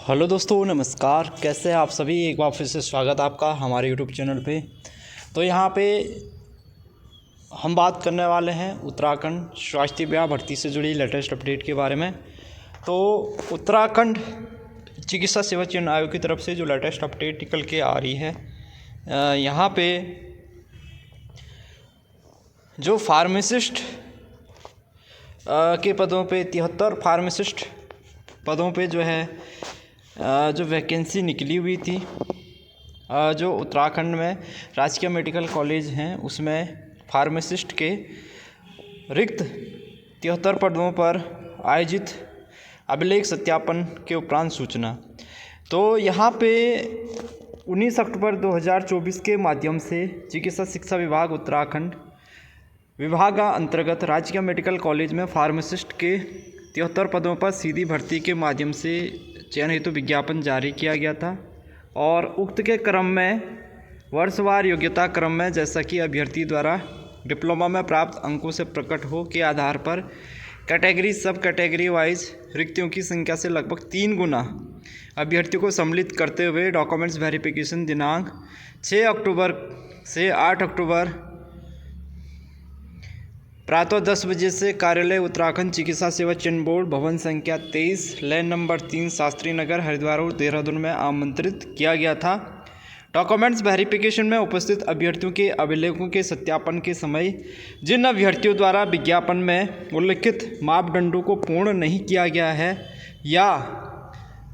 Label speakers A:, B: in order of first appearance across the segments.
A: Hello दोस्तों, नमस्कार। कैसे हैं आप सभी। एक बार फिर से स्वागत आपका हमारे यूट्यूब चैनल पे। तो यहाँ पे हम बात करने वाले हैं उत्तराखंड स्वास्थ्य विभाग भर्ती से जुड़ी लेटेस्ट अपडेट के बारे में। तो उत्तराखंड चिकित्सा सेवा चयन आयोग की तरफ से जो लेटेस्ट अपडेट निकल के आ रही है, यहाँ पे जो फार्मासिस्ट के पदों पे 73 फार्मासिस्ट पदों पे जो है जो वैकेंसी निकली हुई थी, जो उत्तराखंड में राजकीय मेडिकल कॉलेज हैं उसमें फार्मासिस्ट के रिक्त 73 पदों पर आयोजित अभिलेख सत्यापन के उपरांत सूचना। तो यहाँ पे 19 अक्टूबर 2024 के माध्यम से चिकित्सा शिक्षा विभाग उत्तराखंड विभाग अंतर्गत राजकीय मेडिकल कॉलेज में फार्मासिस्ट के 73 पदों पर सीधी भर्ती के माध्यम से चयन हेतु विज्ञापन जारी किया गया था। और उक्त के क्रम में वर्षवार योग्यता क्रम में जैसा कि अभ्यर्थी द्वारा डिप्लोमा में प्राप्त अंकों से प्रकट हो के आधार पर कैटेगरी सब कैटेगरी वाइज रिक्तियों की संख्या से लगभग 3 गुना अभ्यर्थियों को सम्मिलित करते हुए डॉक्यूमेंट्स वेरिफिकेशन दिनांक 6 अक्टूबर से 8 अक्टूबर प्रातः 10 बजे से कार्यालय उत्तराखंड चिकित्सा सेवा चयन बोर्ड भवन संख्या 23 लैन नंबर 3 शास्त्री नगर हरिद्वार और देहरादून में आमंत्रित किया गया था। डॉक्यूमेंट्स वेरिफिकेशन में उपस्थित अभ्यर्थियों के अभिलेखों के सत्यापन के समय जिन अभ्यर्थियों द्वारा विज्ञापन में उल्लिखित मापदंडों को पूर्ण नहीं किया गया है या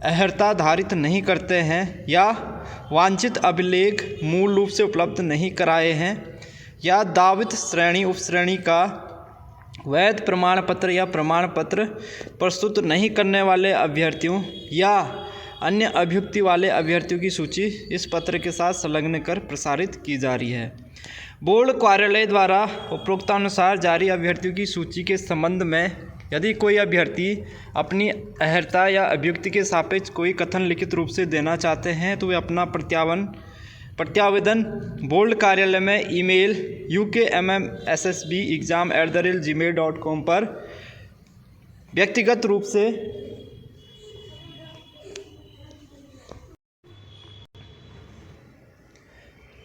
A: अर्हता धारित नहीं करते हैं या वांछित अभिलेख मूल रूप से उपलब्ध नहीं कराए हैं या दावित श्रेणी उपश्रेणी का वैध प्रमाण पत्र या प्रमाण पत्र प्रस्तुत नहीं करने वाले अभ्यर्थियों या अन्य अभ्युक्ति वाले अभ्यर्थियों की सूची इस पत्र के साथ संलग्न कर प्रसारित की जा रही है। बोर्ड कार्यालय द्वारा उपरोक्तानुसार जारी अभ्यर्थियों की सूची के संबंध में यदि कोई अभ्यर्थी अपनी अर्हता या अभ्युक्ति के सापेक्ष कोई कथन लिखित रूप से देना चाहते हैं तो वे अपना प्रत्यावेदन बोर्ड कार्यालय में ईमेल ukmmssbexam@gmail.com पर व्यक्तिगत रूप से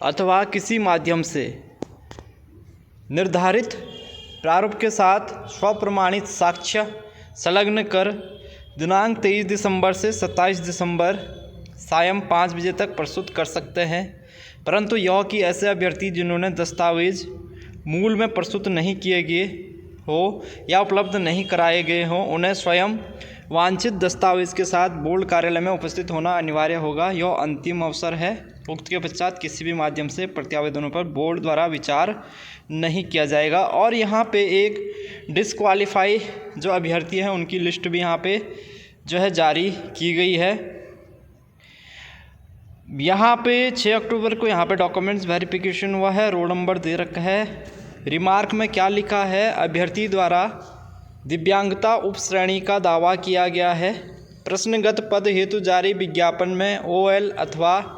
A: अथवा किसी माध्यम से निर्धारित प्रारूप के साथ स्वप्रमाणित साक्ष्य संलग्न कर दिनांक 23 दिसंबर से 27 दिसंबर सायं 5 बजे तक प्रस्तुत कर सकते हैं। परंतु यह कि ऐसे अभ्यर्थी जिन्होंने दस्तावेज मूल में प्रस्तुत नहीं किए गए हो या उपलब्ध नहीं कराए गए हों उन्हें स्वयं वांछित दस्तावेज के साथ बोर्ड कार्यालय में उपस्थित होना अनिवार्य होगा। यह अंतिम अवसर है। उक्त के पश्चात किसी भी माध्यम से प्रत्यावेदनों पर बोर्ड द्वारा विचार नहीं किया जाएगा। और यहाँ पे एक डिस्क्वालीफाई जो अभ्यर्थी हैं उनकी लिस्ट भी यहाँ पे जो है जारी की गई है। यहाँ पे 6 अक्टूबर को यहाँ पे डॉक्यूमेंट्स वेरिफिकेशन हुआ है। रोल नंबर दे रखा है। रिमार्क में क्या लिखा है, अभ्यर्थी द्वारा दिव्यांगता उपश्रेणी का दावा किया गया है। प्रश्नगत पद हेतु जारी विज्ञापन में OL अथवा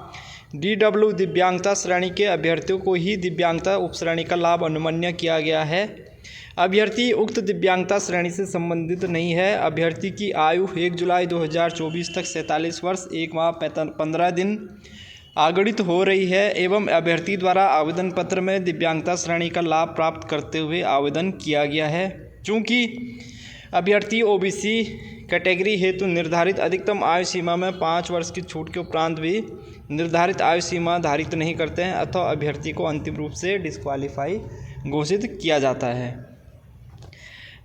A: DW दिव्यांगता श्रेणी के अभ्यर्थियों को ही दिव्यांगता उपश्रेणी का लाभ अनुमन्य किया गया है। अभ्यर्थी उक्त दिव्यांगता श्रेणी से संबंधित नहीं है। अभ्यर्थी की आयु 1 जुलाई 2024 तक 47 वर्ष 1 माह 15 दिन आगणित हो रही है एवं अभ्यर्थी द्वारा आवेदन पत्र में दिव्यांगता श्रेणी का लाभ प्राप्त करते हुए आवेदन किया गया है। चूँकि अभ्यर्थी OBC कैटेगरी हेतु निर्धारित अधिकतम आयु सीमा में 5 वर्ष की छूट के उपरांत भी निर्धारित आयु सीमा धारित नहीं करते हैं अथवा अभ्यर्थी को अंतिम रूप से डिस्क्वालीफाई घोषित किया जाता है।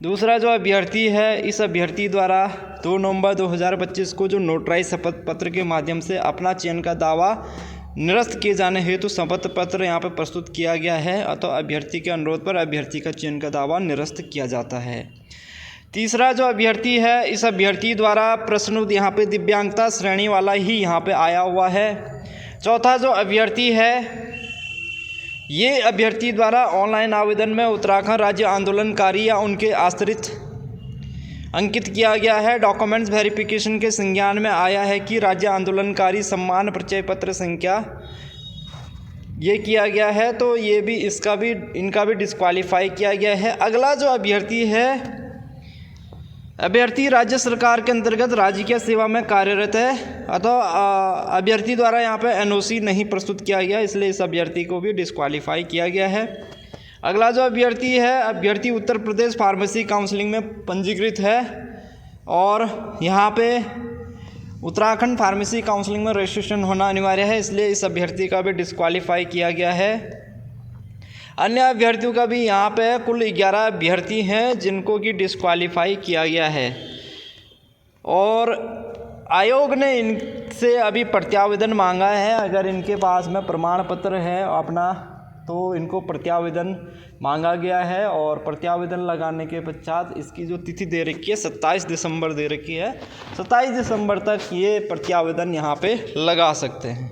A: दूसरा जो अभ्यर्थी है, इस अभ्यर्थी द्वारा 2 नवंबर 2025 को जो नोटराइज शपथ पत्र के माध्यम से अपना चयन का दावा निरस्त किए जाने हेतु शपथ पत्र यहाँ पर प्रस्तुत किया गया है अथवा अभ्यर्थी के अनुरोध पर अभ्यर्थी का चयन का दावा निरस्त किया जाता है। तीसरा जो अभ्यर्थी है, इस अभ्यर्थी द्वारा प्रश्न यहाँ पे दिव्यांगता श्रेणी वाला ही यहाँ पे आया हुआ है। चौथा जो अभ्यर्थी है, ये अभ्यर्थी द्वारा ऑनलाइन आवेदन में उत्तराखंड राज्य आंदोलनकारी या उनके आश्रित अंकित किया गया है। डॉक्यूमेंट्स वेरिफिकेशन के संज्ञान में आया है कि राज्य आंदोलनकारी सम्मान परिचय पत्र संख्या ये किया गया है, तो ये भी इनका भी डिस्क्वालीफाई किया गया है। अगला जो अभ्यर्थी है अभ्यर्थी राज्य सरकार के अंतर्गत राजकीय सेवा में कार्यरत है अथवा अभ्यर्थी द्वारा यहाँ पे एनओसी नहीं प्रस्तुत किया गया, इसलिए इस अभ्यर्थी को भी डिस्क्वालीफाई किया गया है। अगला जो अभ्यर्थी है, अभ्यर्थी उत्तर प्रदेश फार्मेसी काउंसलिंग में पंजीकृत है और यहाँ पे उत्तराखंड फार्मेसी काउंसलिंग में रजिस्ट्रेशन होना अनिवार्य है, इसलिए इस अभ्यर्थी का भी डिस्क्वालीफाई किया गया है। अन्य अभ्यर्थियों का भी यहाँ पे कुल 11 अभ्यर्थी हैं जिनको कि डिस्क्वालीफाई किया गया है और आयोग ने इनसे अभी प्रत्यावेदन मांगा है। अगर इनके पास में प्रमाण पत्र है अपना तो इनको प्रत्यावेदन मांगा गया है और प्रत्यावेदन लगाने के पश्चात इसकी जो तिथि दे रखी है 27 दिसंबर दे रखी है, 27 दिसंबर तक ये प्रत्यावेदन यहाँ पे लगा सकते हैं।